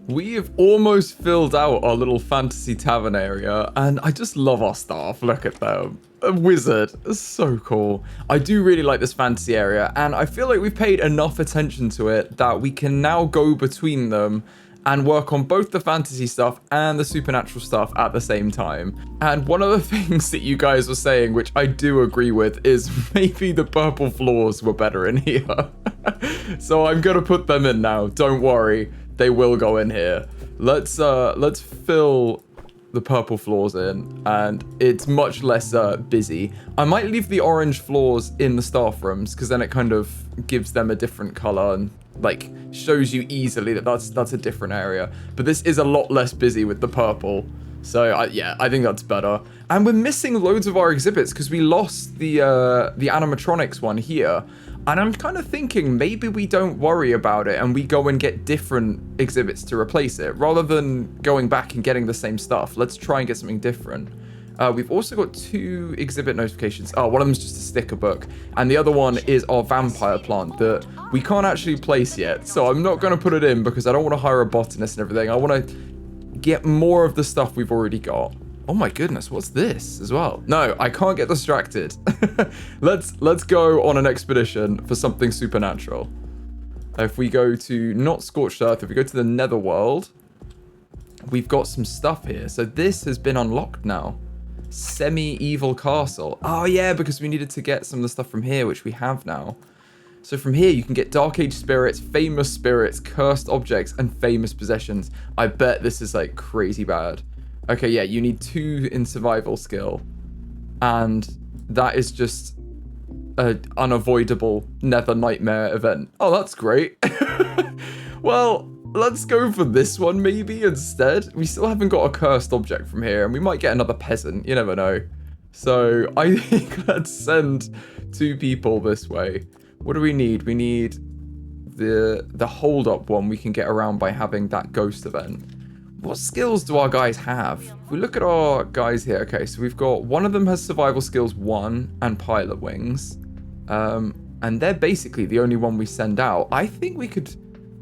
We've almost filled out our little fantasy tavern area, and I just love our staff. Look at them. A wizard. It's so cool. I do really like this fantasy area, and I feel like we've paid enough attention to it that we can now go between them and work on both the fantasy stuff and the supernatural stuff at the same time. And one of the things that you guys were saying, which I do agree with, is maybe the purple floors were better in here. So I'm gonna put them in now. Don't worry. They will go in here. Let's fill the purple floors in, and it's much less busy. I might leave the orange floors in the staff rooms because then it kind of gives them a different color and like shows you easily that that's a different area. But this is a lot less busy with the purple. So yeah, I think that's better. And we're missing loads of our exhibits because we lost the animatronics one here. And I'm kind of thinking maybe we don't worry about it and we go and get different exhibits to replace it rather than going back and getting the same stuff. Let's try and get something different. We've also got 2 exhibit notifications. Oh, one of them is just a sticker book. And the other one is our vampire plant that we can't actually place yet. So I'm not going to put it in because I don't want to hire a botanist and everything. I want to get more of the stuff we've already got. Oh my goodness, what's this as well? No, I can't get distracted. Let's go on an expedition for something supernatural. If we go to not Scorched Earth, if we go to the Netherworld, we've got some stuff here. So this has been unlocked now. Semi-evil castle. Oh yeah, because we needed to get some of the stuff from here, which we have now. So from here, you can get Dark Age spirits, famous spirits, cursed objects, and famous possessions. I bet this is like crazy bad. Okay, yeah, you need 2 in survival skill. And that is just an unavoidable nether nightmare event. Oh, that's great. Well, let's go for this one maybe instead. We still haven't got a cursed object from here, and we might get another peasant. You never know. So I think let's send 2 people this way. What do we need? We need the hold-up one we can get around by having that ghost event. What skills do our guys have? If we look at our guys here, okay, so we've got one of them has survival skills 1 and pilot wings. And they're basically the only one we send out. I think we could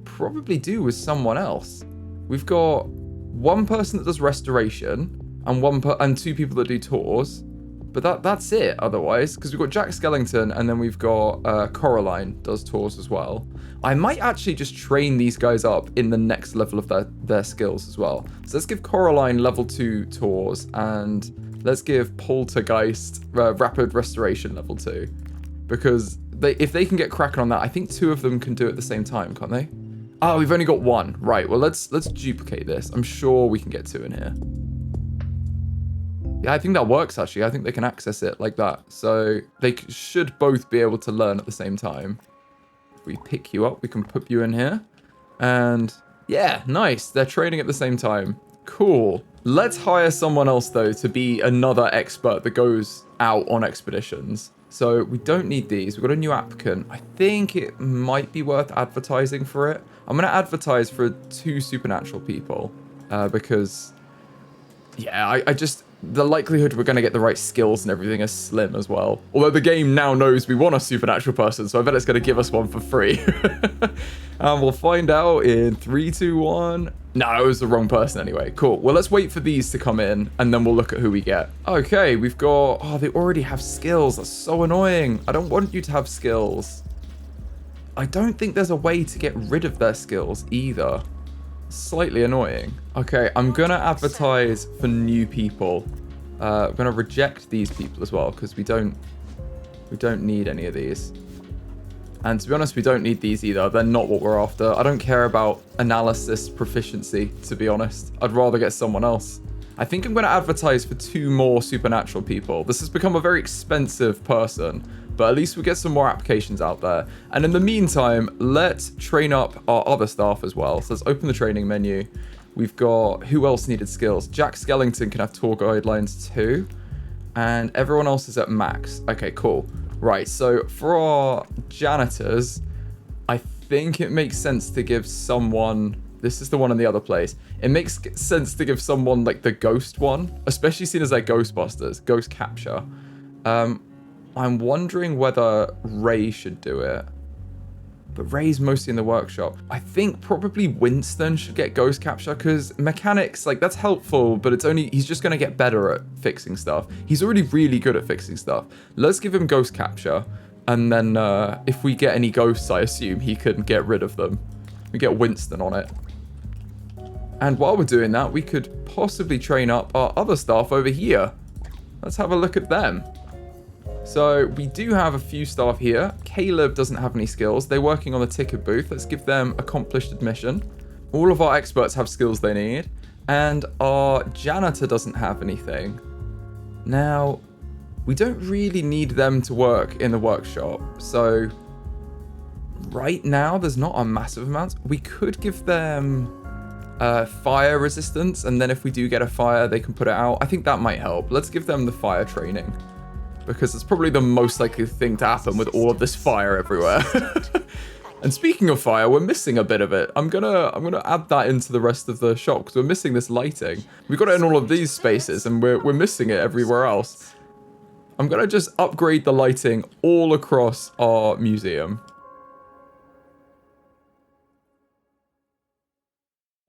probably do with someone else. We've got 1 person that does restoration and 2 people that do tours. But that's it otherwise, because we've got Jack Skellington and then we've got Coraline does tours as well. I might actually just train these guys up in the next level of their skills as well. So let's give Coraline level 2 tours and let's give Poltergeist rapid restoration level 2. Because if they can get cracking on that, I think 2 of them can do it at the same time, can't they? Oh, we've only got 1. Right, well let's duplicate this. I'm sure we can get 2 in here. Yeah, I think that works, actually. I think they can access it like that. So they should both be able to learn at the same time. If we pick you up, we can put you in here. And yeah, nice. They're training at the same time. Cool. Let's hire someone else, though, to be another expert that goes out on expeditions. So we don't need these. We've got a new applicant. I think it might be worth advertising for it. I'm going to advertise for 2 supernatural people because, yeah, I just... the likelihood we're going to get the right skills and everything is slim as well. Although the game now knows we want a supernatural person, so I bet it's going to give us one for free. And we'll find out in 3, 2, 1. No, it was the wrong person anyway. Cool. Well, let's wait for these to come in, and then we'll look at who we get. Okay, we've got... oh, they already have skills. That's so annoying. I don't want you to have skills. I don't think there's a way to get rid of their skills either. Slightly annoying. Okay, I'm gonna advertise for new people. I'm gonna reject these people as well because we don't need any of these. And to be honest, we don't need these either. They're not what we're after. I don't care about analysis proficiency, to be honest. I'd rather get someone else. I think I'm gonna advertise for 2 more supernatural people. This has become a very expensive person, but at least we get some more applications out there. And in the meantime, let's train up our other staff as well. So let's open the training menu. We've got, who else needed skills? Jack Skellington can have tour guidelines too. And everyone else is at max. Okay, cool. Right, so for our janitors, I think it makes sense to give someone... this is the one in the other place. It makes sense to give someone like the ghost one, especially seen as they're Ghostbusters, ghost capture. I'm wondering whether Ray should do it. but Ray's mostly in the workshop. I think probably Winston should get ghost capture because mechanics, like that's helpful, but he's just going to get better at fixing stuff. He's already really good at fixing stuff. Let's give him ghost capture. And then if we get any ghosts, I assume he can get rid of them. We get Winston on it. And while we're doing that, we could possibly train up our other staff over here. Let's have a look at them. So we do have a few staff here. Caleb doesn't have any skills. They're working on the ticket booth. Let's give them accomplished admission. All of our experts have skills they need. And our janitor doesn't have anything. Now, we don't really need them to work in the workshop. So right now, there's not a massive amount. We could give them fire resistance. And then if we do get a fire, they can put it out. I think that might help. Let's give them the fire training. Because it's probably the most likely thing to happen with all of this fire everywhere. And speaking of fire, we're missing a bit of it. I'm gonna add that into the rest of the shop because we're missing this lighting. We've got it in all of these spaces and we're missing it everywhere else. I'm gonna just upgrade the lighting all across our museum.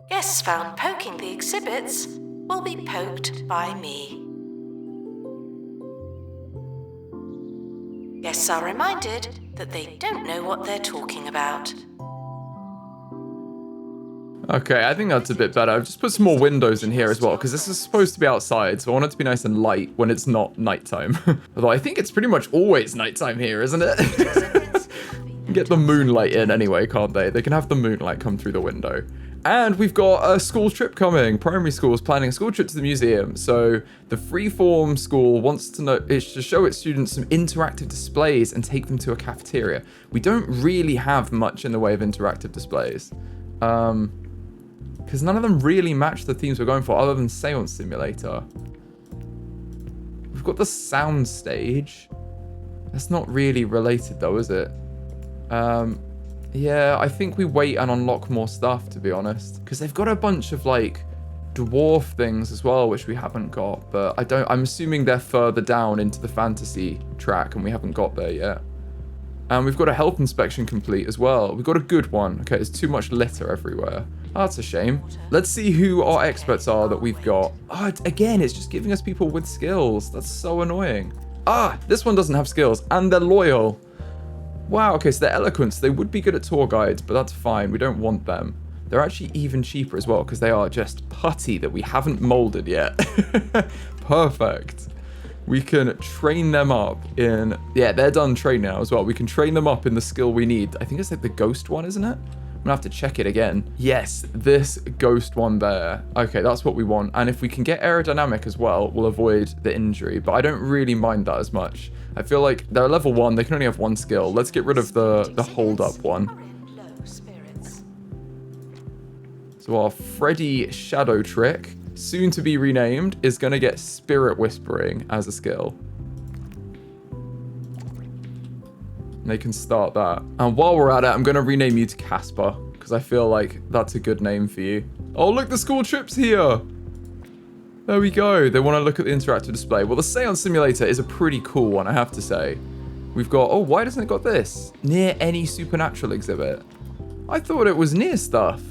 Guests found poking the exhibits will be poked by me. Guests are reminded that they don't know what they're talking about. Okay, I think that's a bit better. I've just put some more windows in here as well, because this is supposed to be outside, so I want it to be nice and light when it's not nighttime. Although I think it's pretty much always nighttime here, isn't it? Get the moonlight in anyway, can't they? They can have the moonlight come through the window. And we've got a school trip coming. Primary school is planning a school trip to the museum. So the freeform school wants to show its students some interactive displays and take them to a cafeteria. We don't really have much in the way of interactive displays. Because none of them really match the themes we're going for other than Seance Simulator. We've got the sound stage. That's not really related though, is it? Yeah, I think we wait and unlock more stuff, to be honest. Because they've got a bunch of, like, dwarf things as well, which we haven't got. But I'm assuming they're further down into the fantasy track, and we haven't got there yet. And we've got a health inspection complete as well. We've got a good one. Okay, there's too much litter everywhere. Oh, that's a shame. Let's see who our experts are that we've got. Oh, again, it's just giving us people with skills. That's so annoying. Ah, this one doesn't have skills, and they're loyal. Wow, okay, so they're eloquence. They would be good at tour guides, but that's fine. We don't want them. They're actually even cheaper as well because they are just putty that we haven't molded yet. Perfect. We can train them up in... Yeah, they're done training now as well. We can train them up in the skill we need. I think it's like the ghost one, isn't it? I'm gonna have to check it again. Yes, this ghost one there. Okay, that's what we want. And if we can get aerodynamic as well, we'll avoid the injury. But I don't really mind that as much. I feel like they're level 1. They can only have one skill. Let's get rid of the hold up one. So our Freddy Shadow Trick, soon to be renamed, is going to get Spirit Whispering as a skill. And they can start that. And while we're at it, I'm going to rename you to Casper, because I feel like that's a good name for you. Oh, look, the school trip's here. There we go. They want to look at the interactive display. Well, the Seance Simulator is a pretty cool one, I have to say. We've got... Oh, why doesn't it got this? Near any supernatural exhibit. I thought it was near stuff.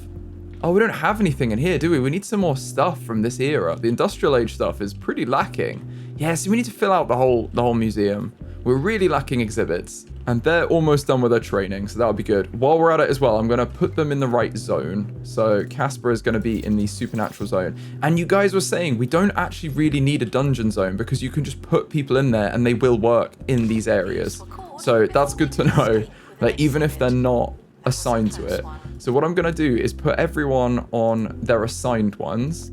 Oh, we don't have anything in here, do we? We need some more stuff from this era. The Industrial Age stuff is pretty lacking. Yeah, so we need to fill out the whole museum. We're really lacking exhibits. And they're almost done with their training, so that'll be good. While we're at it as well, I'm going to put them in the right zone. So Casper is going to be in the supernatural zone. And you guys were saying we don't actually really need a dungeon zone because you can just put people in there and they will work in these areas. So that's good to know, that even if they're not assigned to it. So what I'm going to do is put everyone on their assigned ones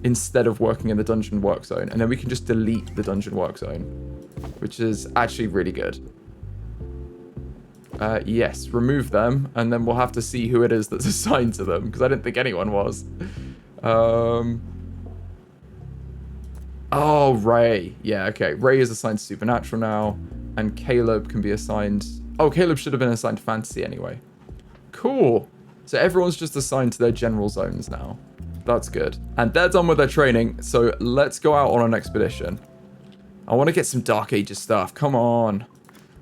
instead of working in the dungeon work zone. And then we can just delete the dungeon work zone, which is actually really good. Yes, remove them, and then we'll have to see who it is that's assigned to them, because I didn't think anyone was. Oh, Ray. Yeah, okay. Ray is assigned to Supernatural now, and Caleb can be assigned... Oh, Caleb should have been assigned to Fantasy anyway. Cool. So everyone's just assigned to their general zones now. That's good. And they're done with their training, so let's go out on an expedition. I want to get some Dark Ages stuff. Come on.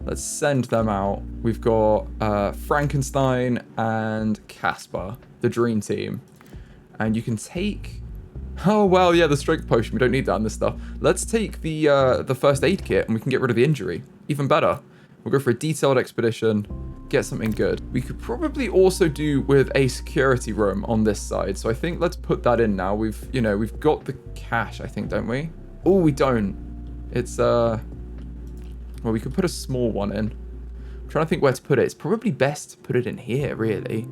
Let's send them out. We've got Frankenstein and Casper, the dream team. And you can take... Oh, well, yeah, the strength potion. We don't need that on this stuff. Let's take the first aid kit and we can get rid of the injury. Even better. We'll go for a detailed expedition, get something good. We could probably also do with a security room on this side. So I think let's put that in now. We've got the cash, I think, don't we? Oh, we don't. It's, well, we could put a small one in. I'm trying to think where to put it. It's probably best to put it in here, really.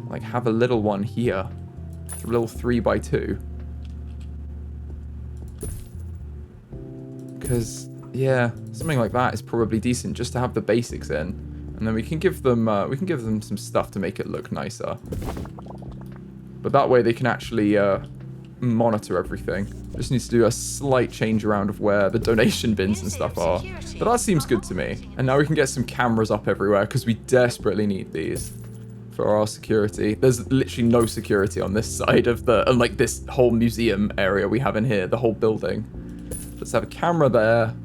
Like, have a little one here. A little 3x2. Because, yeah, something like that is probably decent just to have the basics in. And then we can give them some stuff to make it look nicer. But that way they can actually monitor everything. Just needs to do a slight change around of where the donation bins and stuff are. But that seems good to me. And now we can get some cameras up everywhere because we desperately need these for our security. There's literally no security on this side of the, like this whole museum area we have in here, the whole building. Let's have a camera there.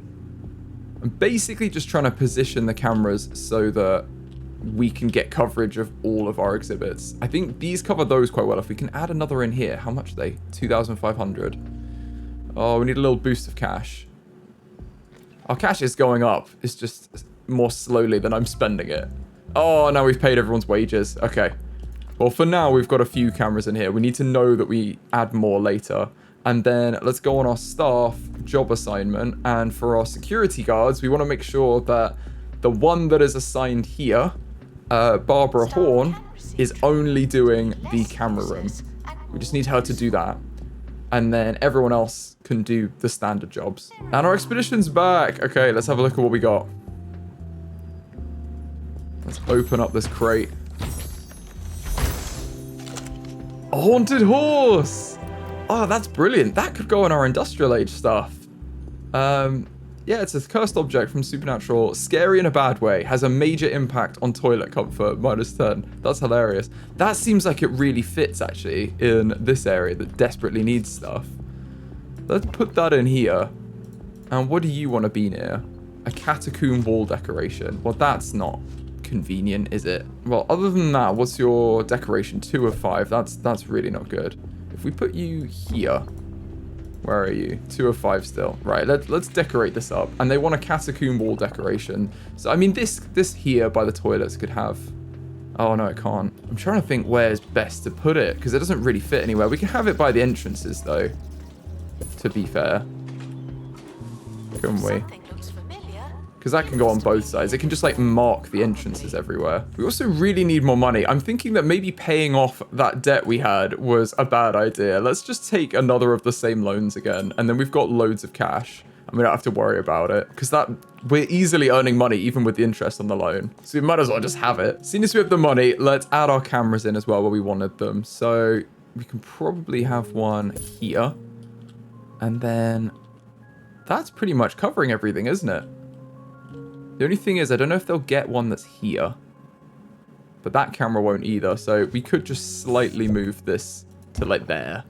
I'm basically just trying to position the cameras so that we can get coverage of all of our exhibits. I think these cover those quite well. If we can add another in here, how much are they? 2,500. Oh, we need a little boost of cash. Our cash is going up. It's just more slowly than I'm spending it. Oh, now we've paid everyone's wages. Okay. Well, for now, we've got a few cameras in here. We need to know that we add more later. And then let's go on our staff job assignment. And for our security guards, we want to make sure that the one that is assigned here, Barbara Horn, is only doing the camera room. We just need her to do that. And then everyone else can do the standard jobs. And our expedition's back. Okay, let's have a look at what we got. Let's open up this crate. A haunted horse! Oh, that's brilliant. That could go on our industrial age stuff. Yeah, it's a cursed object from Supernatural. Scary in a bad way. Has a major impact on toilet comfort. -10. That's hilarious. That seems like it really fits, actually, in this area that desperately needs stuff. Let's put that in here. And what do you want to be near? A catacomb wall decoration. Well, that's not convenient, is it? Well, other than that, what's your decoration? 2 of 5. That's really not good. If we put you here, where are you? 2 of 5 still. Right, let's decorate this up. And they want a catacomb wall decoration. So I mean, this here by the toilets could have. Oh no, it can't. I'm trying to think where's best to put it because it doesn't really fit anywhere. We can have it by the entrances though. To be fair, couldn't we? Because that can go on both sides. It can just like mark the entrances everywhere. We also really need more money. I'm thinking that maybe paying off that debt we had was a bad idea. Let's just take another of the same loans again. And then we've got loads of cash. And we don't have to worry about it. Because we're easily earning money even with the interest on the loan. So we might as well just have it. Seeing as we have the money, let's add our cameras in as well where we wanted them. So we can probably have one here. And then that's pretty much covering everything, isn't it? The only thing is, I don't know if they'll get one that's here. But that camera won't either. So we could just slightly move this to like there.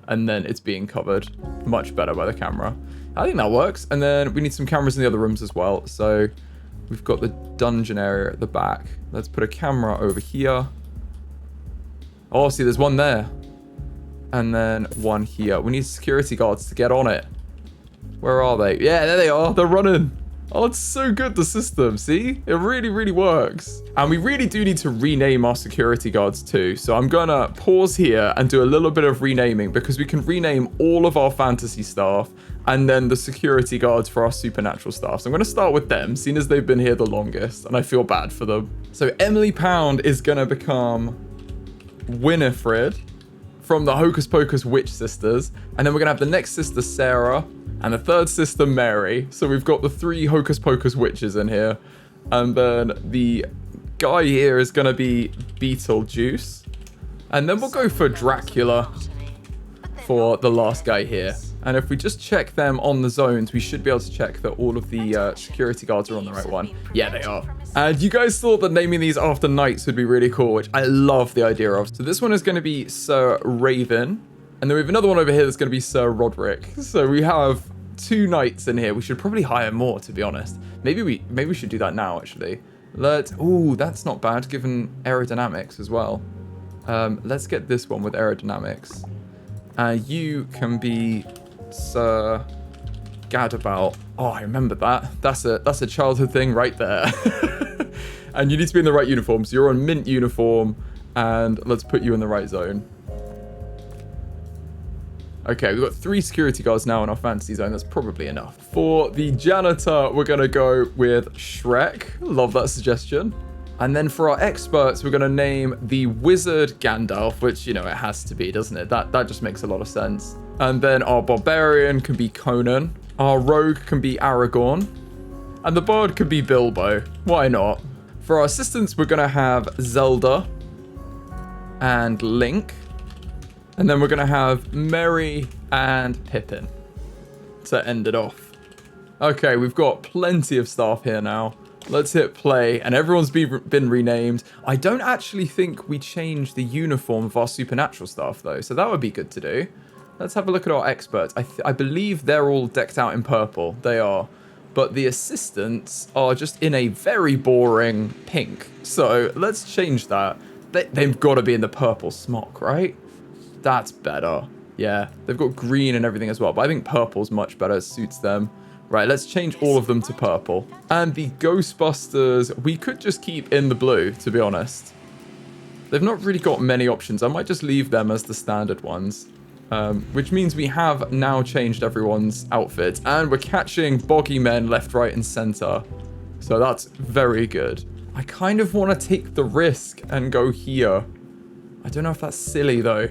And then it's being covered much better by the camera. I think that works. And then we need some cameras in the other rooms as well. So we've got the dungeon area at the back. Let's put a camera over here. Oh, see, there's one there. And then one here. We need security guards to get on it. Where are they? Yeah, there they are. They're running. Oh, it's so good, the system. See? It really, really works. And we really do need to rename our security guards too. So I'm going to pause here and do a little bit of renaming because we can rename all of our fantasy staff and then the security guards for our supernatural staff. So I'm going to start with them, seeing as they've been here the longest, and I feel bad for them. So Emily Pound is going to become Winifred from the Hocus Pocus Witch Sisters. And then we're going to have the next sister, Sarah, and the third sister, Mary. So we've got the 3 Hocus Pocus witches in here. And then the guy here is going to be Beetlejuice. And then we'll go for Dracula for the last guy here. And if we just check them on the zones, we should be able to check that all of the security guards are on the right one. Yeah, they are. And you guys thought that naming these after knights would be really cool, which I love the idea of. So this one is going to be Sir Raven. And then we have another one over here that's going to be Sir Roderick. So we have 2 knights in here. We should probably hire more, to be honest. Maybe we should do that now, actually. Ooh, that's not bad, given aerodynamics as well. Let's get this one with aerodynamics. You can be Sir Gadabout. Oh, I remember that. That's a childhood thing right there. And you need to be in the right uniform. So you're on mint uniform, and let's put you in the right zone. Okay, we've got 3 security guards now in our fantasy zone. That's probably enough. For the janitor, we're going to go with Shrek. Love that suggestion. And then for our experts, we're going to name the wizard Gandalf, which, you know, it has to be, doesn't it? That just makes a lot of sense. And then our barbarian can be Conan. Our rogue can be Aragorn. And the bard can be Bilbo. Why not? For our assistants, we're going to have Zelda and Link. And then we're going to have Merry and Pippin to end it off. Okay, we've got plenty of staff here now. Let's hit play. And everyone's been renamed. I don't actually think we changed the uniform of our supernatural staff, though. So that would be good to do. Let's have a look at our experts. I believe they're all decked out in purple. They are. But the assistants are just in a very boring pink. So let's change that. They've got to be in the purple smock, right? That's better. Yeah, they've got green and everything as well, but I think purple's much better. It suits them. Right, let's change all of them to purple. And the Ghostbusters, we could just keep in the blue, to be honest. They've not really got many options. I might just leave them as the standard ones. Which means we have now changed everyone's outfits. And we're catching boggy men left, right, and center. So that's very good. I kind of want to take the risk and go here. I don't know if that's silly, though.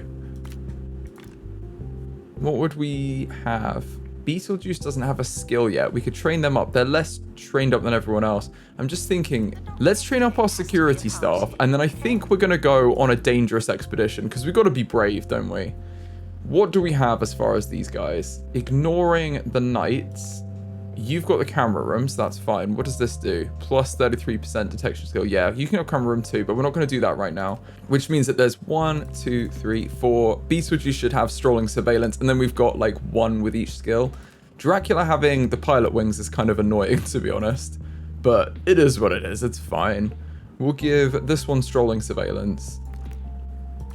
What would we have? Beetlejuice doesn't have a skill yet. We could train them up. They're less trained up than everyone else. I'm just thinking, let's train up our security staff. And then I think we're going to go on a dangerous expedition because we've got to be brave, don't we? What do we have as far as these guys? Ignoring the knights. You've got the camera room, so that's fine. What does this do? Plus 33% detection skill. Yeah, you can have camera room too, but we're not going to do that right now. Which means that there's 1, 2, 3, 4. Beetlejuice should have strolling surveillance, and then we've got like 1 with each skill. Dracula having the pilot wings is kind of annoying, to be honest. But it is what it is. It's fine. We'll give this one strolling surveillance.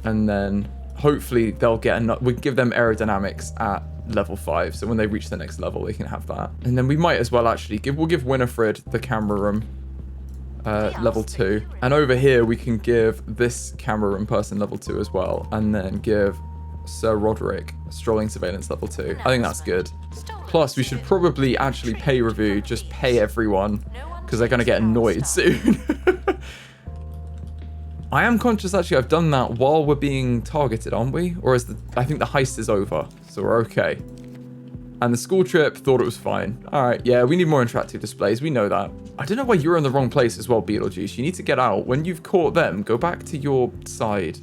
And then hopefully they'll get we'll give them aerodynamics at level 5, so when they reach the next level they can have that. And then we might as well actually we'll give Winifred the camera room level 2, and over here we can give this camera room person level 2 as well, and then give Sir Roderick strolling surveillance level 2. I think that's good. Plus we should probably actually pay review, just pay everyone, because they're going to get annoyed soon. I am conscious, actually, I've done that while we're being targeted, aren't we? Or I think the heist is over, so we're okay. And the school trip, thought it was fine. All right, yeah, we need more interactive displays. We know that. I don't know why you're in the wrong place as well, Beetlejuice. You need to get out. When you've caught them, go back to your side.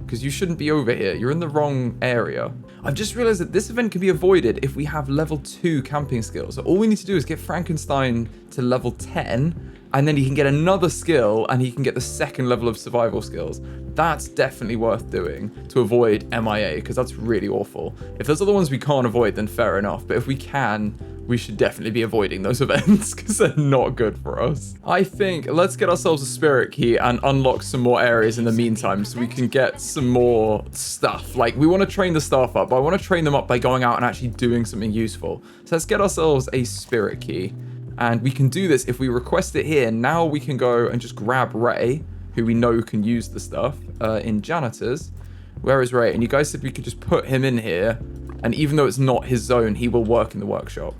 Because you shouldn't be over here. You're in the wrong area. I've just realized that this event can be avoided if we have level 2 camping skills. So all we need to do is get Frankenstein to level 10, and then he can get another skill, and he can get the 2nd level of survival skills. That's definitely worth doing to avoid MIA, because that's really awful. If there's other ones we can't avoid, then fair enough. But if we can, we should definitely be avoiding those events, because they're not good for us. I think let's get ourselves a spirit key and unlock some more areas in the meantime, so we can get some more stuff. Like, we want to train the staff up, but I want to train them up by going out and actually doing something useful. So let's get ourselves a spirit key. And we can do this if we request it here. Now we can go and just grab Ray, who we know can use the stuff, in janitors. Where is Ray? And you guys said we could just put him in here. And even though it's not his zone, he will work in the workshop.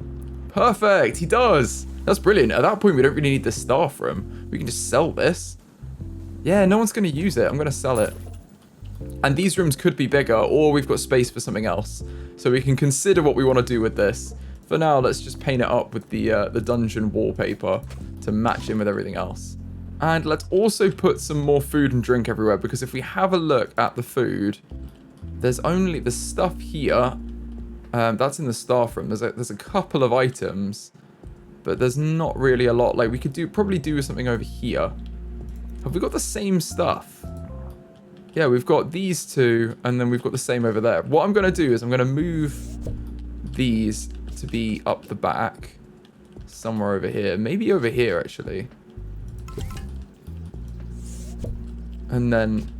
Perfect, he does. That's brilliant. At that point, we don't really need the staff room. We can just sell this. Yeah, no one's going to use it. I'm going to sell it. And these rooms could be bigger, or we've got space for something else. So we can consider what we want to do with this. For now, let's just paint it up with the dungeon wallpaper to match in with everything else. And let's also put some more food and drink everywhere, because if we have a look at the food, there's only the stuff here. That's in the staff room. There's a couple of items, but there's not really a lot. Like, we could probably do something over here. Have we got the same stuff? Yeah, we've got these two, and then we've got the same over there. What I'm going to do is I'm going to move these to be up the back. Somewhere over here. Maybe over here, actually. And then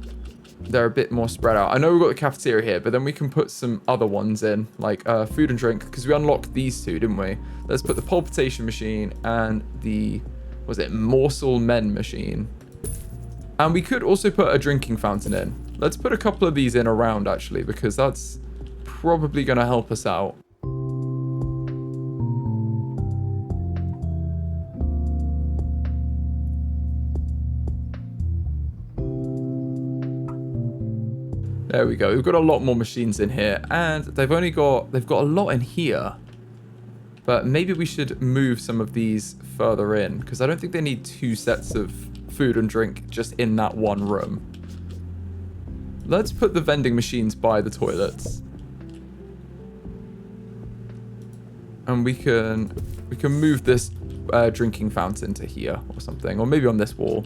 they're a bit more spread out. I know we've got the cafeteria here, but then we can put some other ones in, like food and drink, because we unlocked these two, didn't we? Let's put the palpitation machine and the, was it morsel men machine? And we could also put a drinking fountain in. Let's put a couple of these in around, actually, because that's probably going to help us out. There we go. We've got a lot more machines in here, and they've got a lot in here. But maybe we should move some of these further in, because I don't think they need two sets of food and drink just in that one room. Let's put the vending machines by the toilets. And we can move this drinking fountain to here or something, or maybe on this wall.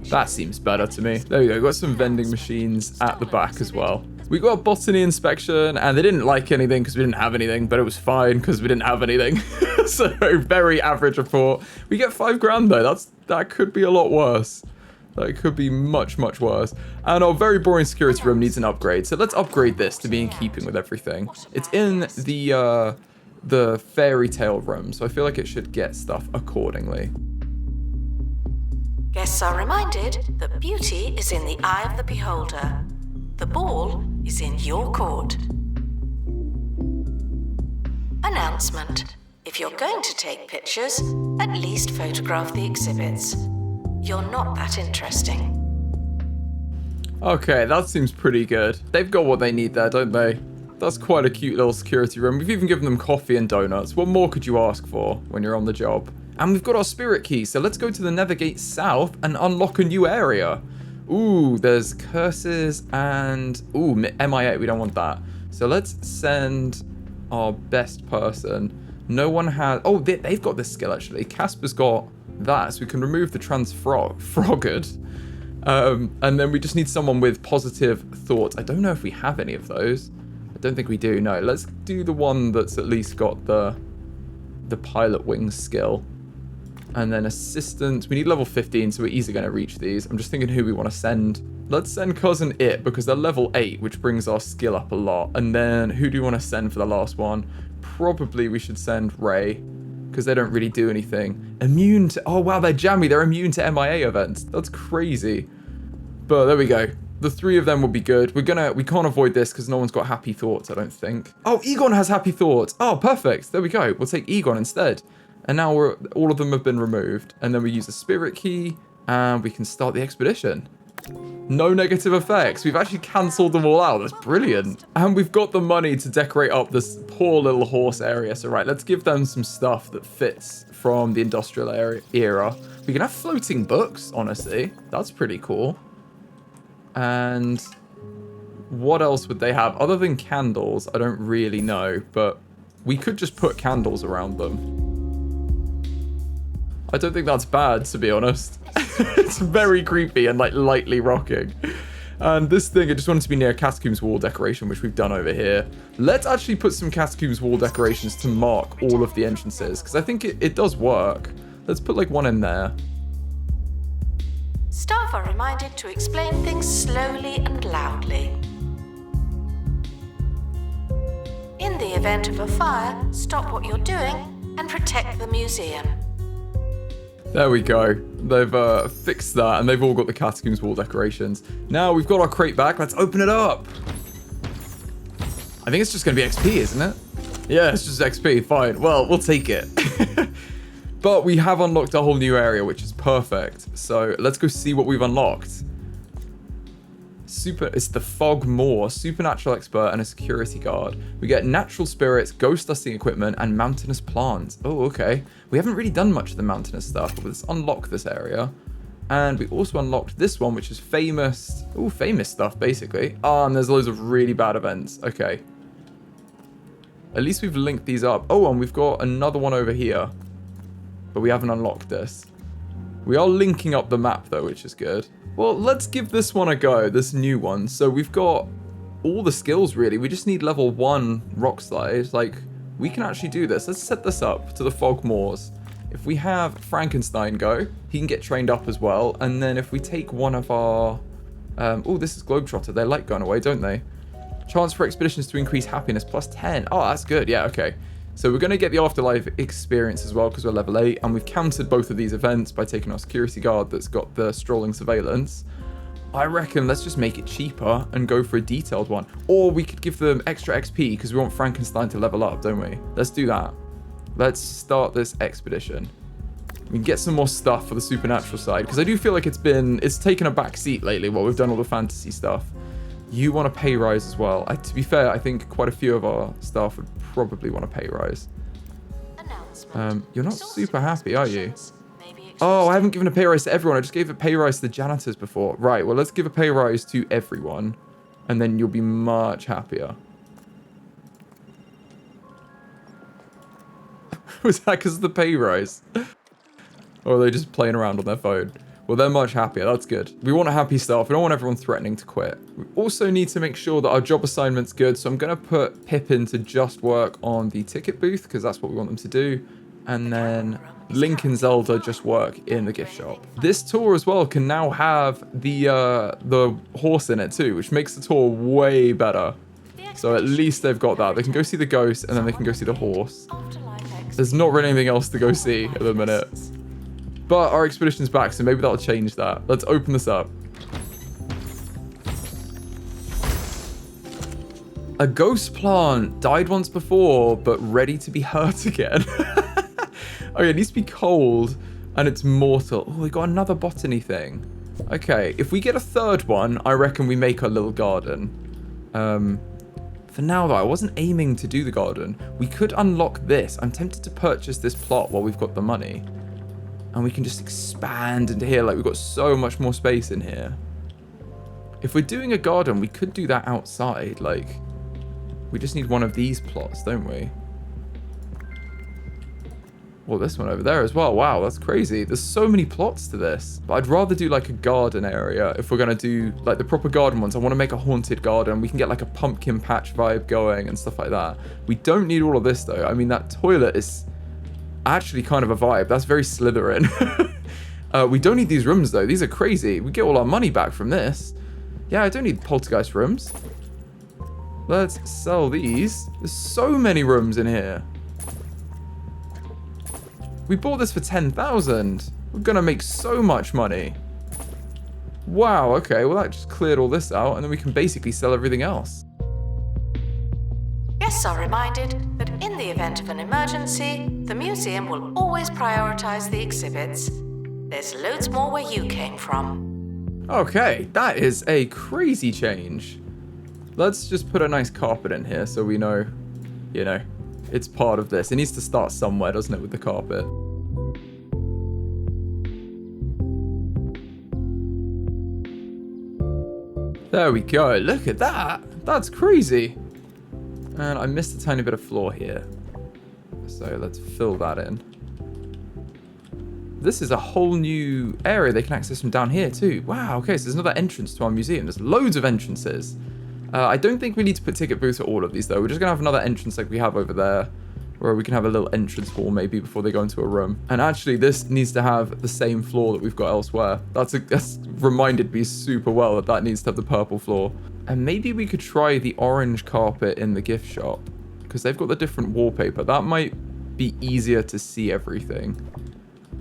That seems better to me. There we go. We've got some vending machines at the back as well. We got a botany inspection, and they didn't like anything because we didn't have anything, but it was fine because we didn't have anything. So very average report. We get $5,000 though. That could be a lot worse. That could be much worse. And our very boring security room needs an upgrade. So let's upgrade this to be in keeping with everything. It's in the fairy tale room, so I feel like it should get stuff accordingly. Guests are reminded that beauty is in the eye of the beholder. The ball is in your court. Announcement. If you're going to take pictures, at least photograph the exhibits. You're not that interesting. Okay, that seems pretty good. They've got what they need there, don't they? That's quite a cute little security room. We've even given them coffee and donuts. What more could you ask for when you're on the job? And we've got our spirit key, so let's go to the Nether Gate South and unlock a new area. Ooh, there's curses and... Ooh, MIA, we don't want that. So let's send our best person. No one has... Oh, they've got this skill, actually. Casper's got that, so we can remove the transfroggered. And then we just need someone with positive thoughts. I don't know if we have any of those. I don't think we do, no. Let's do the one that's at least got the pilot wings skill. And then assistant, we need level 15, so we're easily going to reach these. I'm just thinking who we want to send. Let's send Cousin It, because they're level 8, which brings our skill up a lot. And then who do you want to send for the last one? Probably we should send Ray, because they don't really do anything. Immune to, oh wow, they're jammy. They're immune to MIA events. That's crazy. But there we go. The three of them will be good. We can't avoid this because no one's got happy thoughts, I don't think. Oh, Egon has happy thoughts. Oh, perfect. There we go. We'll take Egon instead. And now all of them have been removed. And then we use the spirit key and we can start the expedition. No negative effects. We've actually cancelled them all out. That's brilliant. And we've got the money to decorate up this poor little horse area. So right, let's give them some stuff that fits from the industrial era. We can have floating books, honestly. That's pretty cool. And what else would they have? Other than candles, I don't really know. But we could just put candles around them. I don't think that's bad, to be honest. It's very creepy and like lightly rocking. And this thing, I just wanted to be near a Catacombs wall decoration, which we've done over here. Let's actually put some Catacombs wall decorations to mark all of the entrances, because I think it does work. Let's put like one in there. Staff are reminded to explain things slowly and loudly. In the event of a fire, stop what you're doing and protect the museum. There we go. They've fixed that, and they've all got the Catacombs wall decorations. Now we've got our crate back. Let's open it up. I think it's just going to be XP, isn't it? Yeah, it's just XP. Fine. Well, we'll take it. But we have unlocked a whole new area, which is perfect. So let's go see what we've unlocked. It's the Fog Moor, supernatural expert and a security guard. We get natural spirits, ghost dusting equipment, and mountainous plants. Oh, okay. We haven't really done much of the mountainous stuff, but let's unlock this area. And we also unlocked this one, which is famous. Oh, famous stuff, basically. Oh, and there's loads of really bad events. Okay. At least we've linked these up. Oh, and we've got another one over here. But we haven't unlocked this. We are linking up the map though, which is good. Well, let's give this one a go, this new one. So we've got all the skills really. We just need level 1 rock slide. Like, we can actually do this. Let's set this up to the fog moors. If we have Frankenstein go, he can get trained up as well. And then if we take one of our... oh, this is Globetrotter. They like going away, don't they? Chance for expeditions to increase happiness plus 10. Oh, that's good. Yeah, okay. So we're going to get the afterlife experience as well because we're level 8. And we've countered both of these events by taking our security guard that's got the strolling surveillance. I reckon let's just make it cheaper and go for a detailed one. Or we could give them extra XP because we want Frankenstein to level up, don't we? Let's do that. Let's start this expedition. We can get some more stuff for the supernatural side because I do feel like it's taken a back seat lately while we've done all the fantasy stuff. You want a pay rise as well. To be fair, I think quite a few of our staff would probably want a pay rise. You're not super happy, are you? Oh, I haven't given a pay rise to everyone. I just gave a pay rise to the janitors before. Right, well, let's give a pay rise to everyone. And then you'll be much happier. Was that because of the pay rise? Or are they just playing around on their phone? Well, they're much happier. That's good. We want happy staff. We don't want everyone threatening to quit. We also need to make sure that our job assignment's good. So I'm going to put Pippin to just work on the ticket booth because that's what we want them to do. And then Link and Zelda just work in the gift shop. This tour as well can now have the horse in it too, which makes the tour way better. So at least they've got that. They can go see the ghost and then they can go see the horse. There's not really anything else to go see at the minute. But our expedition's back, so maybe that'll change that. Let's open this up. A ghost plant died once before, but ready to be hurt again. Okay, it needs to be cold, and it's mortal. Oh, we got another botany thing. Okay, if we get a third one, I reckon we make our little garden. For now, though, I wasn't aiming to do the garden. We could unlock this. I'm tempted to purchase this plot while we've got the money. And we can just expand into here. Like, we've got so much more space in here. If we're doing a garden, we could do that outside. Like, we just need one of these plots, don't we? Well, this one over there as well. Wow, that's crazy. There's so many plots to this. But I'd rather do like a garden area if we're going to do like the proper garden ones. I want to make a haunted garden. We can get like a pumpkin patch vibe going and stuff like that. We don't need all of this though. I mean, that toilet is actually kind of a vibe. That's very Slytherin. We don't need these rooms though. These are crazy. We get all our money back from this. Yeah, I don't need poltergeist rooms. Let's sell these. There's so many rooms in here. We bought this for 10,000. We're gonna make so much money. Wow, okay, well that just cleared all this out and then we can basically sell everything else. Guests are reminded that in the event of an emergency, the museum will always prioritize the exhibits. There's loads more where you came from. Okay, that is a crazy change. Let's just put a nice carpet in here so we know, you know, it's part of this. It needs to start somewhere, doesn't it, with the carpet? There we go. Look at that. That's crazy. And I missed a tiny bit of floor here. So let's fill that in. This is a whole new area they can access from down here too. Wow, okay, so there's another entrance to our museum. There's loads of entrances. I don't think we need to put ticket booths at all of these though. We're just gonna have another entrance like we have over there, where we can have a little entrance hall maybe before they go into a room. And actually this needs to have the same floor that we've got elsewhere. That's reminded me super well that that needs to have the purple floor. And maybe we could try the orange carpet in the gift shop because they've got the different wallpaper. That might be easier to see everything.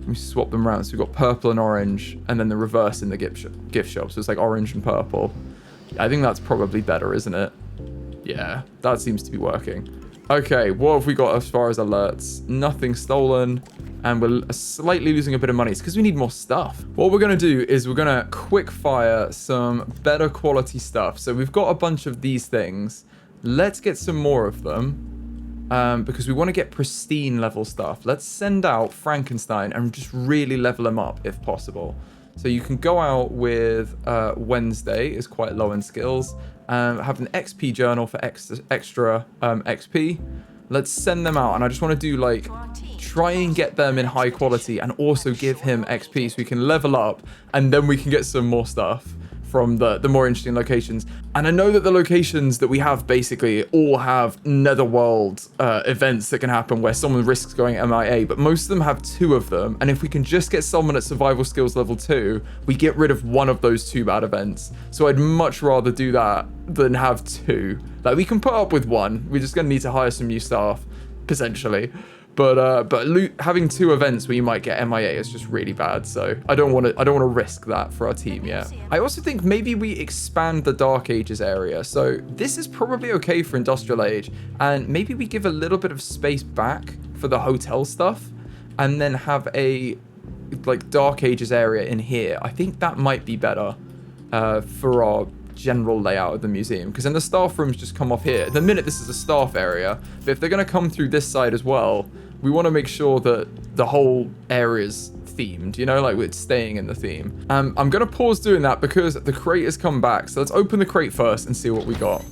We swap them around. So we've got purple and orange and then the reverse in the gift shop. So it's like orange and purple. I think that's probably better, isn't it? Yeah, that seems to be working. Okay, what have we got as far as alerts? Nothing stolen. And we're slightly losing a bit of money. It's because we need more stuff. What we're going to do is we're going to quick fire some better quality stuff. So we've got a bunch of these things. Let's get some more of them. Because we want to get pristine level stuff. Let's send out Frankenstein and just really level him up if possible. So you can go out with Wednesday is quite low in skills. Have an XP journal for extra XP. Let's send them out. And I just want to do like, try and get them in high quality and also give him XP so we can level up and then we can get some more stuff from the more interesting locations. And I know that the locations that we have basically all have netherworld events that can happen where someone risks going MIA, but most of them have 2 of them. And if we can just get someone at survival skills level 2, we get rid of one of those 2 bad events. So I'd much rather do that than have 2. Like, we can put up with 1. We're just gonna need to hire some new staff, potentially. But having 2 events where you might get MIA is just really bad. So I don't want to risk that for our team yet. I also think maybe we expand the Dark Ages area. So this is probably okay for Industrial Age, and maybe we give a little bit of space back for the hotel stuff, and then have a like Dark Ages area in here. I think that might be better for our general layout of the museum, because then the staff rooms just come off here. The minute this is a staff area, but if they're going to come through this side as well, we want to make sure that the whole area's themed, you know, like it's staying in the theme. I'm going to pause doing that because the crate has come back. So let's open the crate first and see what we got.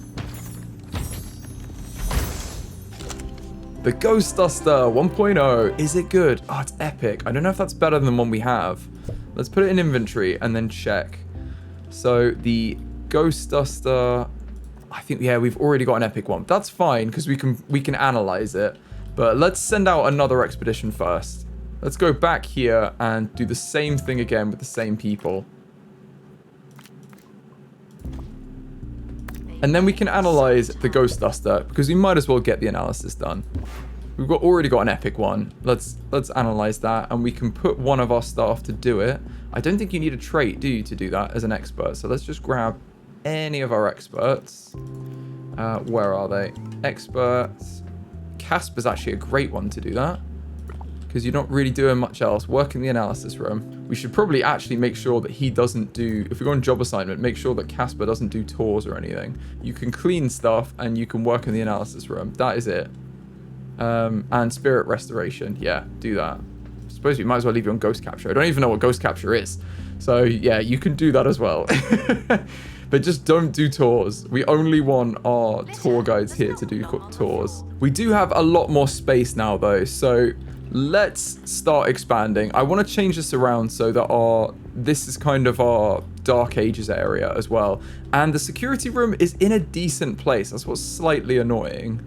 The Ghost Duster 1.0. Is it good? Oh, it's epic. I don't know if that's better than the one we have. Let's put it in inventory and then check. So the Ghost Duster, I think, yeah, we've already got an epic one. That's fine because we can analyze it. But let's send out another expedition first. Let's go back here and do the same thing again with the same people. And then we can analyze the Ghost Duster because we might as well get the analysis done. We've already got an epic one. Let's analyze that, and we can put one of our staff to do it. I don't think you need a trait, do you, to do that as an expert? So let's just grab any of our experts. Where are they? Experts. Casper's actually a great one to do that because you're not really doing much else. Work in the analysis room. We should probably actually make sure that he doesn't do, if we go on job assignment, make sure that Casper doesn't do tours or anything. You can clean stuff and you can work in the analysis room. That is it. And spirit restoration. Yeah, do that. I suppose we might as well leave you on ghost capture. I don't even know what ghost capture is. So yeah, you can do that as well. But just don't do tours. We only want our tour guides here to do tours. We do have a lot more space now though, so let's start expanding. I want to change this around so that this is kind of our Dark Ages area as well. And the security room is in a decent place. That's what's slightly annoying,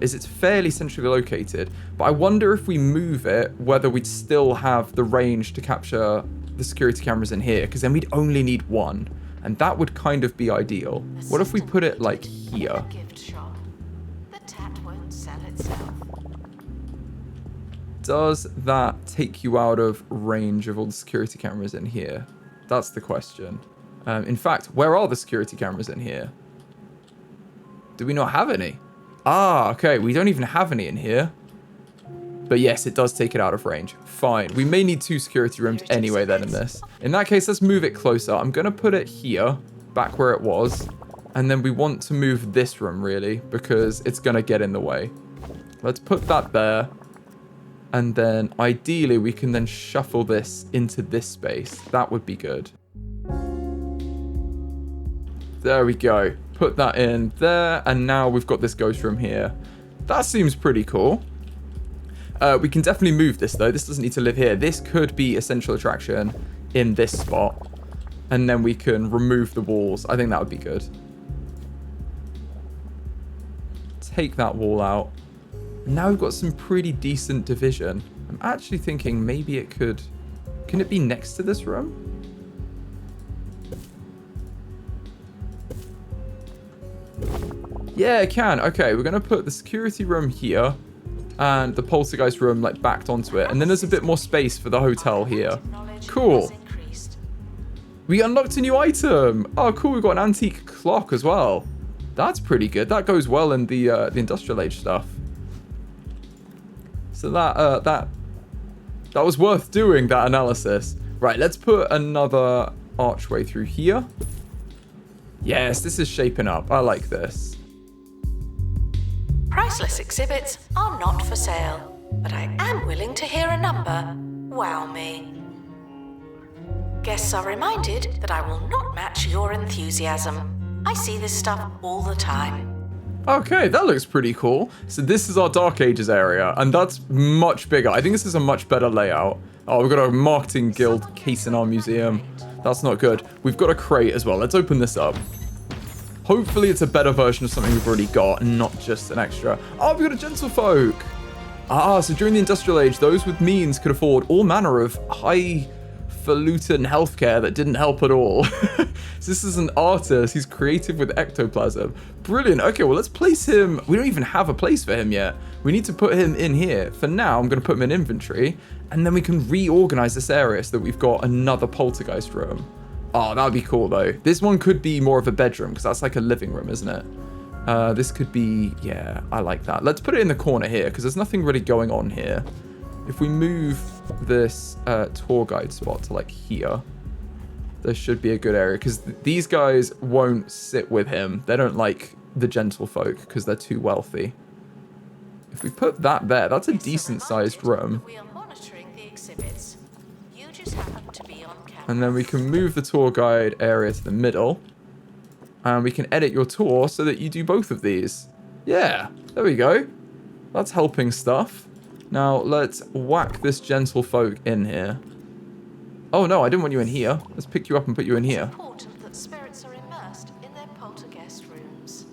is it's fairly centrally located. But I wonder if we move it, whether we'd still have the range to capture the security cameras in here, because then we'd only need 1. And that would kind of be ideal. What if we put it like here? Does that take you out of range of all the security cameras in here? That's the question. In fact, where are the security cameras in here? Do we not have any? Ah, okay. We don't even have any in here. But yes, it does take it out of range. Fine. We may need 2 security rooms anyway then in this. In that case, let's move it closer. I'm going to put it here, back where it was. And then we want to move this room, really, because it's going to get in the way. Let's put that there. And then, ideally, we can then shuffle this into this space. That would be good. There we go. Put that in there. And now we've got this ghost room here. That seems pretty cool. We can definitely move this, though. This doesn't need to live here. This could be a central attraction in this spot. And then we can remove the walls. I think that would be good. Take that wall out. Now we've got some pretty decent division. I'm actually thinking maybe it could... Can it be next to this room? Yeah, it can. Okay, we're going to put the security room here. And the poltergeist room like backed onto it. And then there's a bit more space for the hotel here. Cool. We unlocked a new item. Oh, cool. We've got an antique clock as well. That's pretty good. That goes well in the industrial age stuff. So that was worth doing, that analysis. Right, let's put another archway through here. Yes, this is shaping up. I like this. Priceless exhibits are not for sale, but I am willing to hear a number. Wow me. Guests are reminded that I will not match your enthusiasm. I see this stuff all the time. Okay, that looks pretty cool. So this is our Dark Ages area, and that's much bigger. I think this is a much better layout. Oh, we've got a marketing guild case in our museum. That's not good. We've got a crate as well. Let's open this up. Hopefully it's a better version of something we've already got and not just an extra. Oh, we've got a gentlefolk. Ah, so during the Industrial Age, those with means could afford all manner of highfalutin healthcare that didn't help at all. So this is an artist. He's creative with ectoplasm. Brilliant. Okay, well, let's place him. We don't even have a place for him yet. We need to put him in here. For now, I'm going to put him in inventory, and then we can reorganize this area so that we've got another poltergeist room. Oh, that would be cool, though. This one could be more of a bedroom, because that's like a living room, isn't it? This could be, yeah, I like that. Let's put it in the corner here, because there's nothing really going on here. If we move this tour guide spot to like here, there should be a good area, because these guys won't sit with him. They don't like the gentlefolk because they're too wealthy. If we put that there, that's a decent sized room. We are monitoring the exhibits. You just happen to be on camera. And then we can move the tour guide area to the middle. And we can edit your tour so that you do both of these. Yeah, there we go. That's helping stuff. Now, let's whack this gentlefolk in here. Oh, no, I didn't want you in here. Let's pick you up and put you in here. It's important that spirits are immersed in their poltergeist rooms.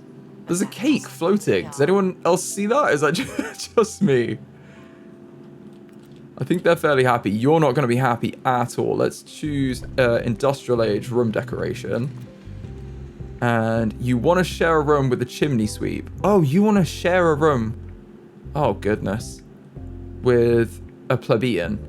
There's a cake floating. Does anyone else see that? Is that just me? I think they're fairly happy. You're not going to be happy at all. Let's choose Industrial Age room decoration. And you want to share a room with a chimney sweep. Oh, you want to share a room. Oh, goodness. With a plebeian.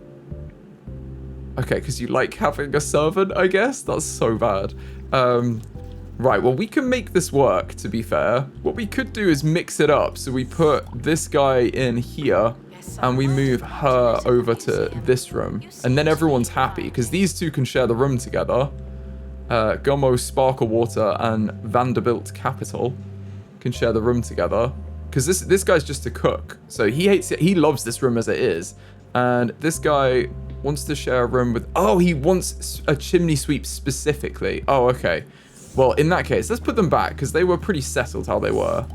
Okay, because you like having a servant, I guess? That's so bad. Right, well, we can make this work, to be fair. What we could do is mix it up. So we put this guy in here, and we move her over to this room. And then everyone's happy, because these two can share the room together. Gummo Sparkle Water and Vanderbilt Capital can share the room together. Because this guy's just a cook. So he hates it. He loves this room as it is. And this guy wants to share a room with... Oh, he wants a chimney sweep specifically. Oh, okay. Well, in that case, let's put them back, because they were pretty settled how they were.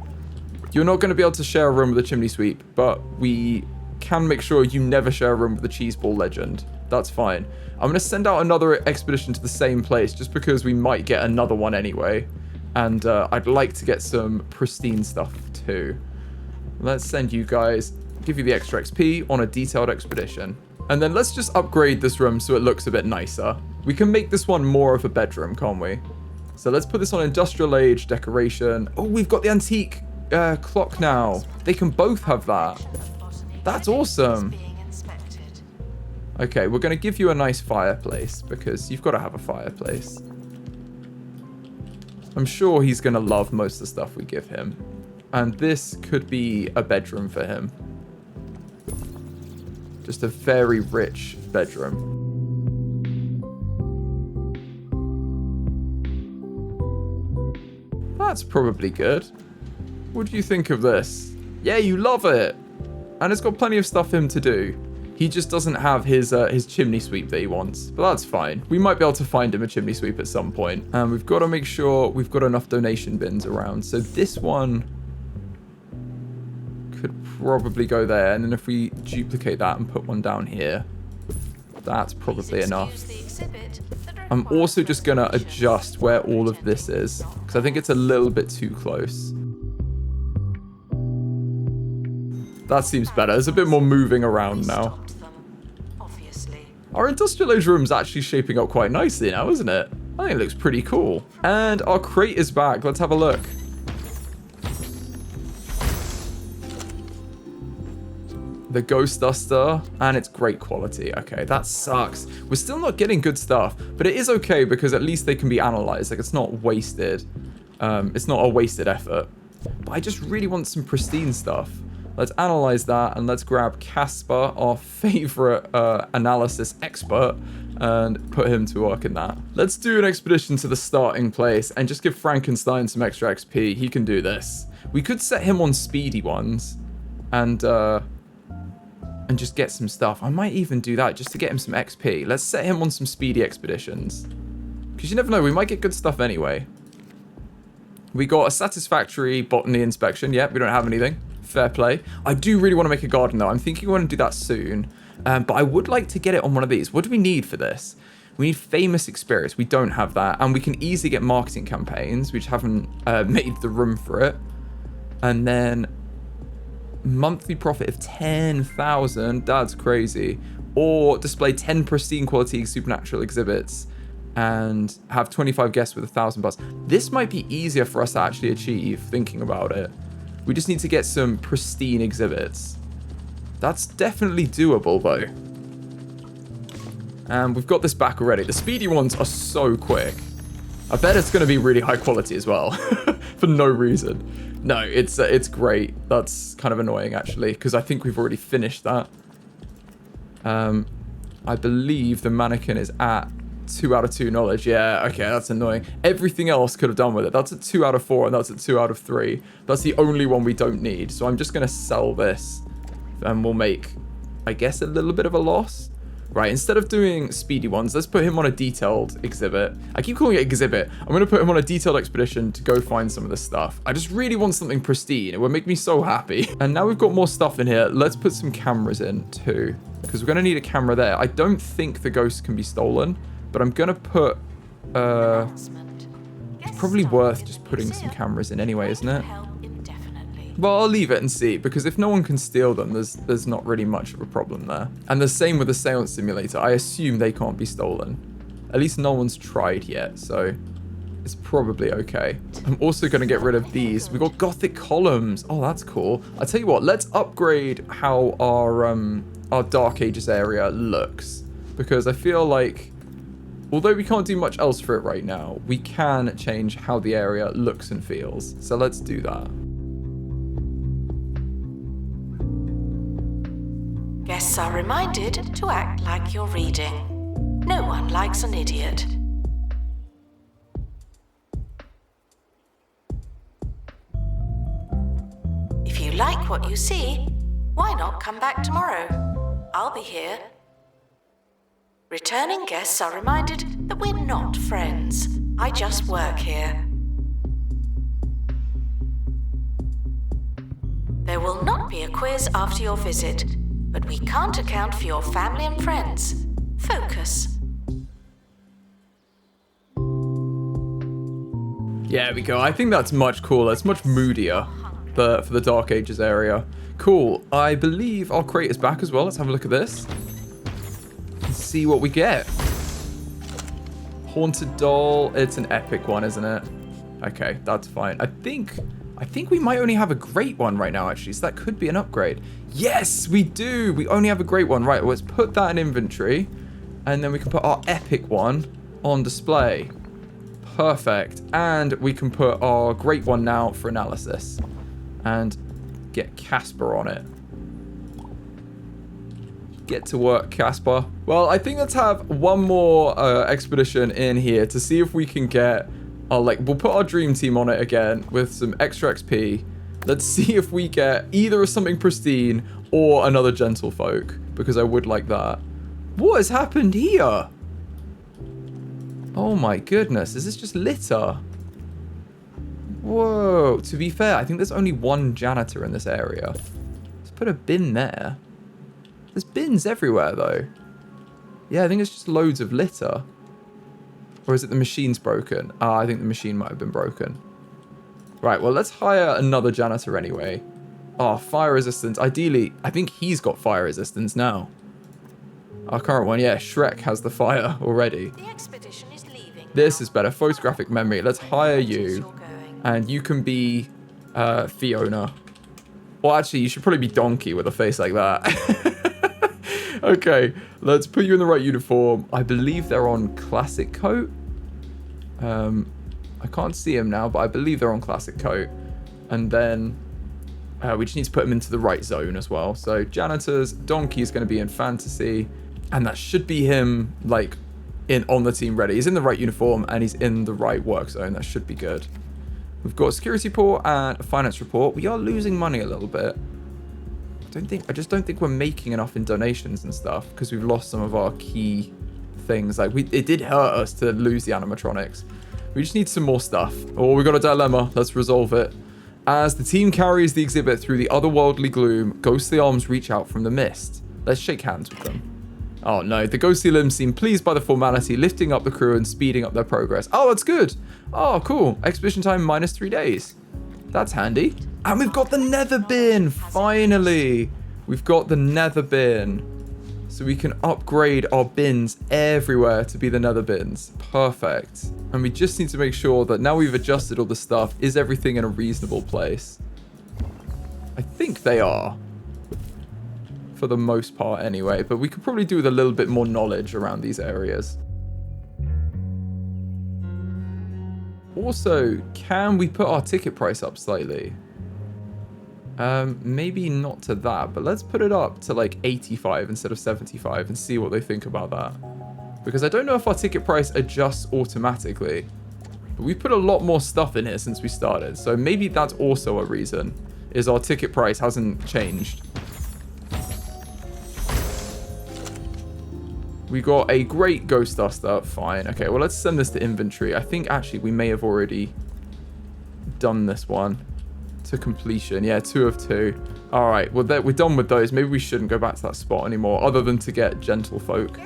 You're not going to be able to share a room with a chimney sweep, but we can make sure you never share a room with a cheese ball legend. That's fine. I'm going to send out another expedition to the same place, just because we might get another one anyway. And I'd like to get some pristine stuff too. Let's send you guys, give you the extra XP on a detailed expedition. And then let's just upgrade this room so it looks a bit nicer. We can make this one more of a bedroom, can't we? So let's put this on Industrial Age decoration. Oh, we've got the antique clock now. They can both have that. That's awesome. Okay, we're going to give you a nice fireplace because you've got to have a fireplace. I'm sure he's going to love most of the stuff we give him. And this could be a bedroom for him. Just a very rich bedroom. That's probably good. What do you think of this? Yeah, you love it. And it's got plenty of stuff for him to do. He just doesn't have his chimney sweep that he wants. But that's fine. We might be able to find him a chimney sweep at some point. And we've got to make sure we've got enough donation bins around. So this one could probably go there. And then if we duplicate that and put one down here, that's probably enough. I'm also just going to adjust where all of this is, because I think it's a little bit too close. That seems better. There's a bit more moving around now. Our Industrial Age room's actually shaping up quite nicely now, isn't it? I think it looks pretty cool. And our crate is back. Let's have a look. The Ghost Duster, and it's great quality. Okay, that sucks. We're still not getting good stuff, but it is okay because at least they can be analyzed. Like, it's not wasted. It's not a wasted effort. But I just really want some pristine stuff. Let's analyze that, and let's grab Casper, our favorite analysis expert, and put him to work in that. Let's do an expedition to the starting place and just give Frankenstein some extra XP. He can do this. We could set him on speedy ones and just get some stuff. I might even do that just to get him some XP. Let's set him on some speedy expeditions. Because you never know, we might get good stuff anyway. We got a satisfactory botany inspection. Yep, we don't have anything. Fair play. I do really want to make a garden, though. I'm thinking I want to do that soon. But I would like to get it on one of these. What do we need for this? We need famous experience. We don't have that. And we can easily get marketing campaigns. We just haven't made the room for it. And then monthly profit of 10,000. That's crazy. Or display 10 pristine quality supernatural exhibits and have 25 guests with 1,000 bucks. This might be easier for us to actually achieve, thinking about it. We just need to get some pristine exhibits. That's definitely doable, though. And we've got this back already. The speedy ones are so quick. I bet it's going to be really high quality as well. For no reason. No, it's great. That's kind of annoying, actually, because I think we've already finished that. I believe the mannequin is at 2 out of 2 knowledge. Yeah, okay, that's annoying. Everything else could have done with it. That's a 2 out of 4, and that's a 2 out of 3. That's the only one we don't need. So I'm just going to sell this, and we'll make, I guess, a little bit of a loss. Right, instead of doing speedy ones, let's put him on a detailed exhibit. I keep calling it exhibit. I'm going to put him on a detailed expedition to go find some of this stuff. I just really want something pristine. It would make me so happy. And now we've got more stuff in here. Let's put some cameras in too, because we're going to need a camera there. I don't think the ghost can be stolen, but I'm going to put... It's probably worth just putting some cameras in anyway, isn't it? Well, I'll leave it and see, because if no one can steal them, there's not really much of a problem there. And the same with the seance simulator. I assume they can't be stolen. At least no one's tried yet, so it's probably okay. I'm also going to get rid of these. We've got Gothic columns. Oh, that's cool. I'll tell you what, let's upgrade how our Dark Ages area looks, because I feel like, although we can't do much else for it right now, we can change how the area looks and feels. So let's do that. Guests are reminded to act like you're reading. No one likes an idiot. If you like what you see, why not come back tomorrow? I'll be here. Returning guests are reminded that we're not friends. I just work here. There will not be a quiz after your visit, but we can't account for your family and friends. Focus. Yeah, we go. I think that's much cooler. It's much moodier for the Dark Ages area. Cool. I believe our crate is back as well. Let's have a look at this. Let's see what we get. Haunted doll. It's an epic one, isn't it? Okay, that's fine. I think we might only have a great one right now, actually. So that could be an upgrade. Yes, we do. We only have a great one. Right, let's put that in inventory. And then we can put our epic one on display. Perfect. And we can put our great one now for analysis. And get Casper on it. Get to work, Casper. Well, I think let's have one more expedition in here to see if we can get... we'll put our dream team on it again with some extra XP. Let's see if we get either something pristine or another gentlefolk, because I would like that. What has happened here? Oh my goodness, is this just litter? Whoa, to be fair, I think there's only one janitor in this area. Let's put a bin there. There's bins everywhere though. Yeah, I think it's just loads of litter. Or is it the machine's broken? I think the machine might have been broken. Right, well, let's hire another janitor anyway. Oh, fire resistance. Ideally, I think he's got fire resistance now. Our current one, yeah, Shrek has the fire already. The expedition is leaving. This is better. Photographic memory. Let's hire you. And you can be Fiona. Well, actually, you should probably be Donkey with a face like that. Okay, let's put you in the right uniform. I believe they're on classic coat. I can't see him now, but I believe they're on classic coat. And then we just need to put him into the right zone as well. So janitors, Donkey is going to be in fantasy. And that should be him, like, on the team ready. He's in the right uniform and he's in the right work zone. That should be good. We've got a security report and a finance report. We are losing money a little bit. I just don't think we're making enough in donations and stuff because we've lost some of our key things. Like, it did hurt us to lose the animatronics. We just need some more stuff. Oh, we got a dilemma. Let's resolve it. As the team carries the exhibit through the otherworldly gloom, ghostly arms reach out from the mist. Let's shake hands with them. Oh no, the ghostly limbs seem pleased by the formality, lifting up the crew and speeding up their progress. Oh, that's good. Oh, cool. Expedition time -3 days. That's handy. And we've got the nether bin, finally. We've got the nether bin. So we can upgrade our bins everywhere to be the nether bins. Perfect. And we just need to make sure that now we've adjusted all the stuff, is everything in a reasonable place? I think they are. For the most part anyway. But we could probably do with a little bit more knowledge around these areas. Also, can we put our ticket price up slightly? Maybe not to that, but let's put it up to like 85 instead of 75 and see what they think about that. Because I don't know if our ticket price adjusts automatically. But we put a lot more stuff in here since we started, so maybe that's also a reason, is our ticket price hasn't changed. We got a great ghost duster, fine. Okay, well let's send this to inventory. I think actually we may have already done this one to completion. Yeah, 2 of 2. All right, well we're done with those. Maybe we shouldn't go back to that spot anymore, other than to get gentlefolk.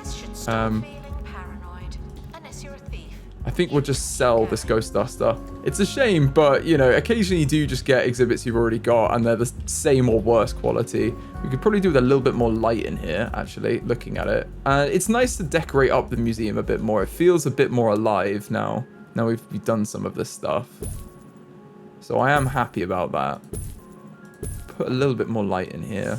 I think we'll just sell this ghost duster. It's a shame, but you know, occasionally you do just get exhibits you've already got and they're the same or worse quality. We could probably do with a little bit more light in here, actually, looking at it. It's nice to decorate up the museum a bit more. It feels a bit more alive now. Now we've done some of this stuff. So I am happy about that. Put a little bit more light in here.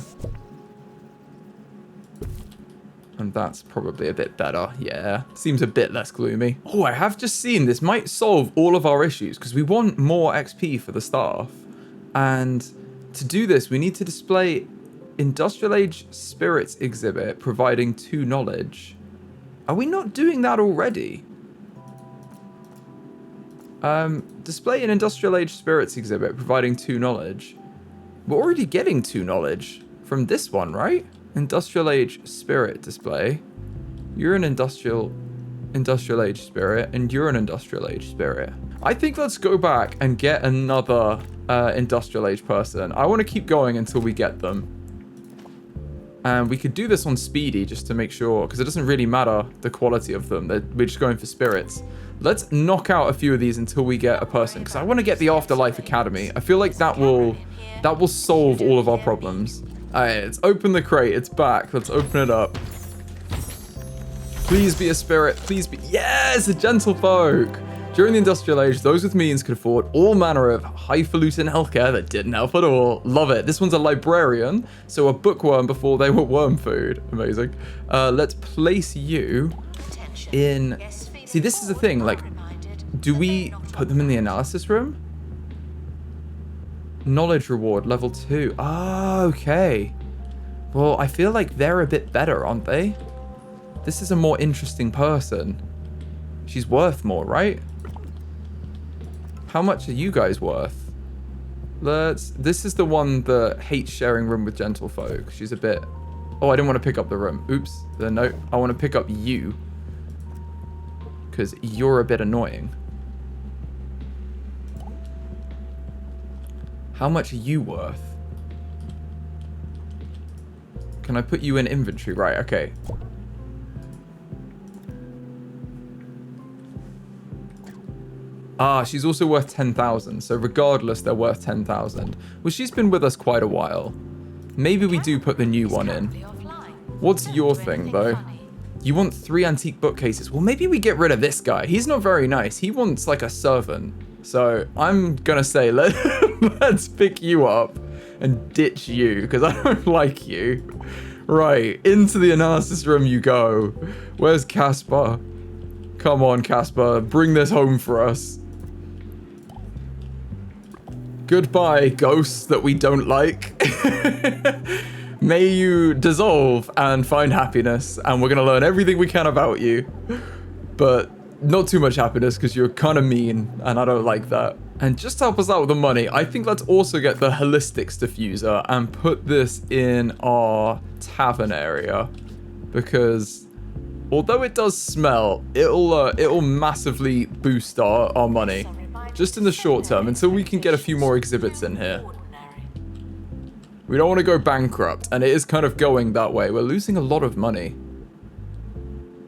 And that's probably a bit better. Yeah, seems a bit less gloomy. Oh, I have just seen this might solve all of our issues because we want more XP for the staff. And to do this, we need to display Industrial Age Spirits exhibit providing 2 knowledge. Are we not doing that already? Display an Industrial Age Spirits exhibit providing 2 knowledge. We're already getting 2 knowledge from this one, right? Industrial Age Spirit display. You're an Industrial Age Spirit, and you're an Industrial Age Spirit. I think let's go back and get another Industrial Age person. I want to keep going until we get them. And we could do this on Speedy just to make sure, because it doesn't really matter the quality of them. We're just going for spirits. Let's knock out a few of these until we get a person, because I want to get the Afterlife Academy. I feel like that will solve all of our problems. Alright, let's open the crate. It's back. Let's open it up. Please be a spirit. Please be... Yes, a gentlefolk. During the Industrial Age, those with means could afford all manner of highfalutin healthcare that didn't help at all. Love it. This one's a librarian, so a bookworm before they were worm food. Amazing. Let's place you in... See, this is the thing. Like, do we put them in the analysis room? Knowledge reward, level 2. Ah, okay. Well, I feel like they're a bit better, aren't they? This is a more interesting person. She's worth more, right? How much are you guys worth? This is the one that hates sharing room with gentlefolk. She's a bit... Oh, I didn't want to pick up the room. Oops. No, I want to pick up you. Because you're a bit annoying. How much are you worth? Can I put you in inventory? Right, okay. Ah, she's also worth 10,000. So regardless, they're worth 10,000. Well, she's been with us quite a while. Maybe we do put the new one in. What's your thing, though? You want 3 antique bookcases. Well, maybe we get rid of this guy. He's not very nice. He wants like a servant. So I'm gonna say let's pick you up and ditch you because I don't like you. Right, into the analysis room you go. Where's Casper? Come on, Casper, bring this home for us. Goodbye, ghosts that we don't like. May you dissolve and find happiness, and we're gonna learn everything we can about you. But not too much happiness because you're kind of mean and I don't like that. And just to help us out with the money, I think let's also get the holistics diffuser and put this in our tavern area because Although it does smell, it'll massively boost our money. Just in the short term, until we can get a few more exhibits in here. We don't want to go bankrupt, and it is kind of going that way. We're losing a lot of money.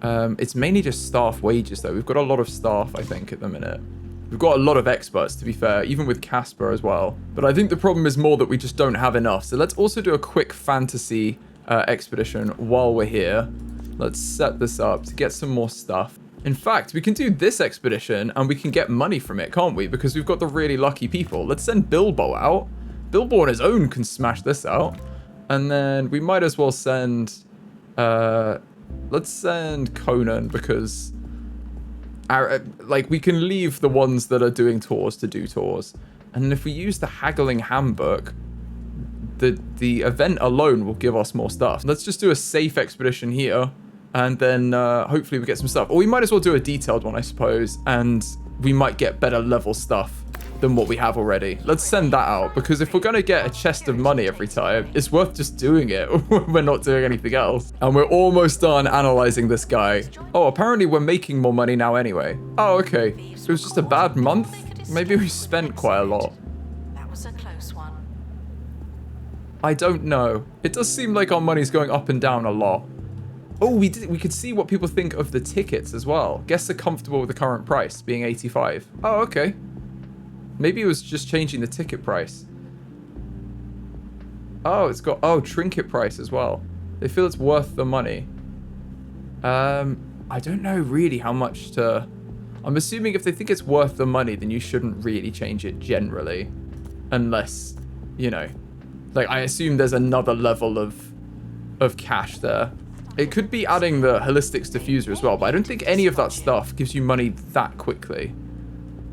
It's mainly just staff wages, though. We've got a lot of staff, I think, at the minute. We've got a lot of experts, to be fair, even with Casper as well. But I think the problem is more that we just don't have enough. So let's also do a quick fantasy expedition while we're here. Let's set this up to get some more stuff. In fact, we can do this expedition and we can get money from it, can't we? Because we've got the really lucky people. Let's send Bilbo out. Bilbo on his own can smash this out. And then we might as well send... let's send Conan because... we can leave the ones that are doing tours to do tours. And if we use the Haggling Handbook, the event alone will give us more stuff. Let's just do a safe expedition here. And then hopefully we get some stuff. Or we might as well do a detailed one, I suppose. And we might get better level stuff than what we have already. Let's send that out. Because if we're going to get a chest of money every time, it's worth just doing it. We're not doing anything else. And we're almost done analyzing this guy. Oh, apparently we're making more money now anyway. Oh, okay. It was just a bad month. Maybe we spent quite a lot. That was a close one. I don't know. It does seem like our money's going up and down a lot. Oh, we could see what people think of the tickets as well. Guests are comfortable with the current price being 85. Oh, okay. Maybe it was just changing the ticket price. Oh, it's got trinket price as well. They feel it's worth the money. I don't know really how much to... I'm assuming if they think it's worth the money, then you shouldn't really change it generally. Unless, you know, like I assume there's another level of cash there. It could be adding the Holistics diffuser as well, but I don't think any of that stuff gives you money that quickly.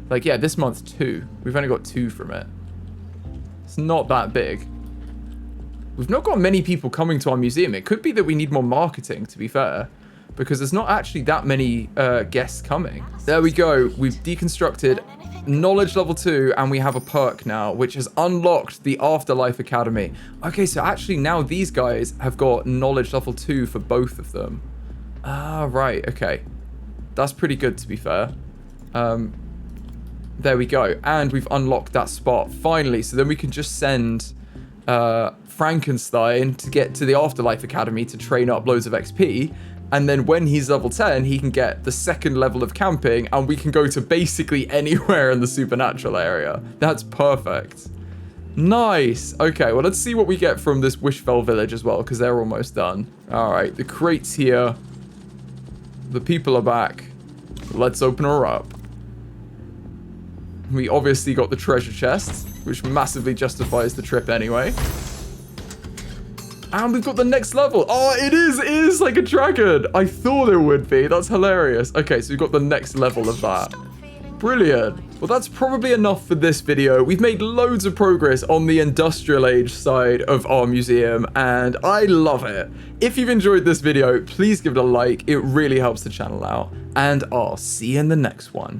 Like, yeah, this month 2. We've only got 2 from it. It's not that big. We've not got many people coming to our museum. It could be that we need more marketing, to be fair, because there's not actually that many guests coming. There we go. We've deconstructed knowledge level 2, and we have a perk now, which has unlocked the Afterlife Academy. Okay, so actually now these guys have got knowledge level 2 for both of them. Ah, right. Okay. That's pretty good, to be fair. There we go. And we've unlocked that spot finally. So then we can just send Frankenstein to get to the Afterlife Academy to train up loads of XP. And then when he's level 10, he can get the second level of camping, and we can go to basically anywhere in the supernatural area. That's perfect. Nice. Okay, well, let's see what we get from this Wishfell village as well, because they're almost done. All right, the crate's here. The people are back. Let's open her up. We obviously got the treasure chest, which massively justifies the trip anyway. And we've got the next level. Oh, it is like a dragon. I thought it would be. That's hilarious. Okay, so we've got the next level of that. Brilliant. Well, that's probably enough for this video. We've made loads of progress on the industrial age side of our museum, and I love it. If you've enjoyed this video, please give it a like. It really helps the channel out. And I'll see you in the next one.